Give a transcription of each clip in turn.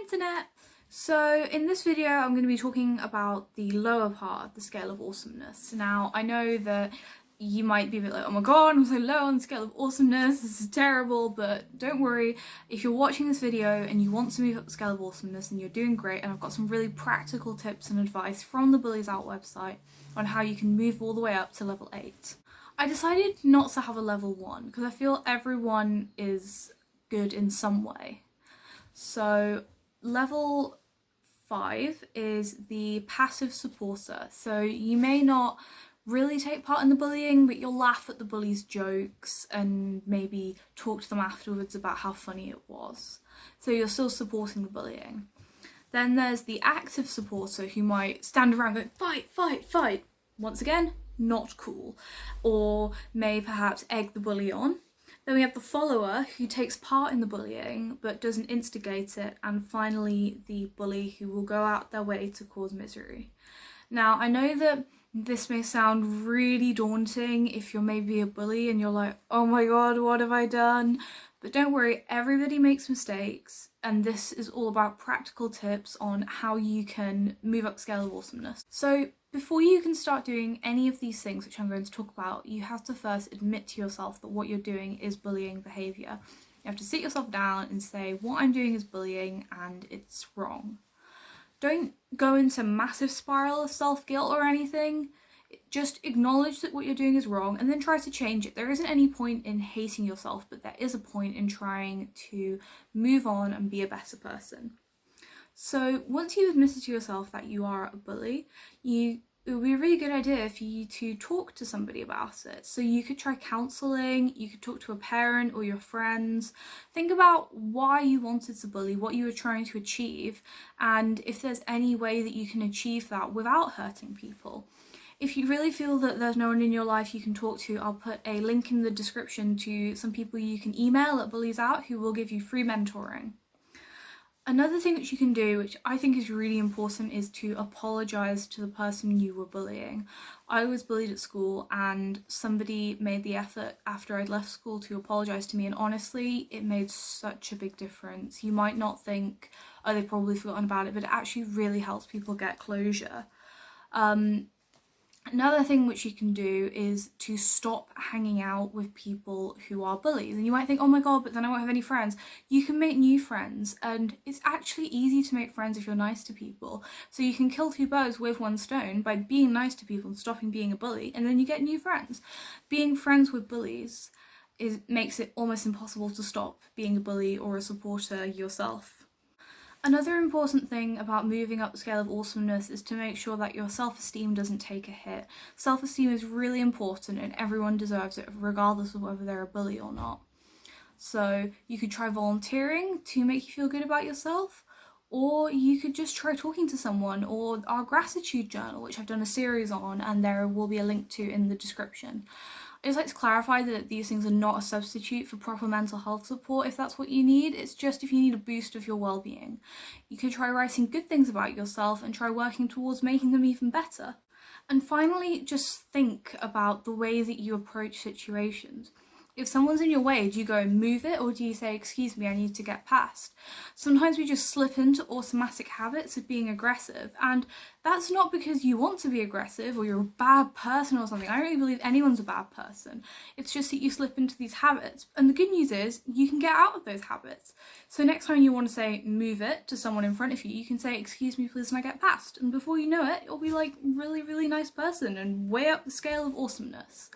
internet! So in this video I'm going to be talking about the lower part of the scale of awesomeness. Now I know that you might be a bit like, oh my god, I'm so low on the scale of awesomeness, this is terrible, but don't worry, if you're watching this video and you want to move up the scale of awesomeness, then you're doing great, and I've got some really practical tips and advice from the Bullies Out website on how you can move all the way up to level 8. I decided not to have a level 1 because I feel everyone is good in some way. So level 5 is the passive supporter. So you may not really take part in the bullying, but you'll laugh at the bully's jokes and maybe talk to them afterwards about how funny it was. So you're still supporting the bullying. Then there's the active supporter who might stand around going, fight, fight, fight. Once again, not cool. Or may perhaps egg the bully on. Then we have the follower who takes part in the bullying but doesn't instigate it, and finally the bully who will go out their way to cause misery. Now I know that this may sound really daunting if you're maybe a bully and you're like, oh my god, what have I done? But don't worry, everybody makes mistakes, and this is all about practical tips on how you can move up the scale of awesomeness. So before you can start doing any of these things, which I'm going to talk about, you have to first admit to yourself that what you're doing is bullying behaviour. You have to sit yourself down and say, what I'm doing is bullying and it's wrong. Don't go into a massive spiral of self-guilt or anything. Just acknowledge that what you're doing is wrong and then try to change it. There isn't any point in hating yourself, but there is a point in trying to move on and be a better person. So once you've admitted to yourself that you are a bully, it would be a really good idea for you to talk to somebody about it. So you could try counselling, you could talk to a parent or your friends. Think about why you wanted to bully, what you were trying to achieve, and if there's any way that you can achieve that without hurting people. If you really feel that there's no one in your life you can talk to, I'll put a link in the description to some people you can email at Bullies Out who will give you free mentoring. Another thing which you can do, which I think is really important, is to apologise to the person you were bullying. I was bullied at school and somebody made the effort after I'd left school to apologise to me, and honestly it made such a big difference. You might not think, oh, they've probably forgotten about it, but it actually really helps people get closure. Another thing which you can do is to stop hanging out with people who are bullies. And you might think, oh my god, but then I won't have any friends. You can make new friends, and it's actually easy to make friends if you're nice to people. So you can kill two birds with one stone by being nice to people and stopping being a bully, and then you get new friends. Being friends with bullies makes it almost impossible to stop being a bully or a supporter yourself. Another important thing about moving up the scale of awesomeness is to make sure that your self-esteem doesn't take a hit. Self-esteem is really important and everyone deserves it regardless of whether they're a bully or not. So you could try volunteering to make you feel good about yourself, or you could just try talking to someone, or our gratitude journal, which I've done a series on and there will be a link to in the description. I just like to clarify that these things are not a substitute for proper mental health support if that's what you need. It's just if you need a boost of your well-being. You could try writing good things about yourself and try working towards making them even better. And finally, just think about the way that you approach situations. If someone's in your way, do you go and move it, or do you say, excuse me, I need to get past? Sometimes we just slip into automatic habits of being aggressive, and that's not because you want to be aggressive or you're a bad person or something. I don't really believe anyone's a bad person. It's just that you slip into these habits, and the good news is you can get out of those habits. So next time you want to say move it to someone in front of you, you can say, excuse me please, and I get past, and before you know it, you'll be like really, really nice person and way up the scale of awesomeness.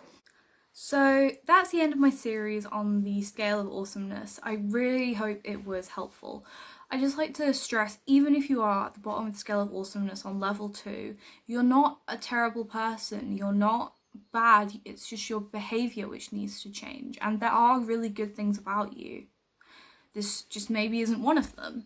So that's the end of my series on the scale of awesomeness. I really hope it was helpful. I just like to stress, even if you are at the bottom of the scale of awesomeness on level 2, you're not a terrible person, you're not bad, it's just your behaviour which needs to change, and there are really good things about you. This just maybe isn't one of them.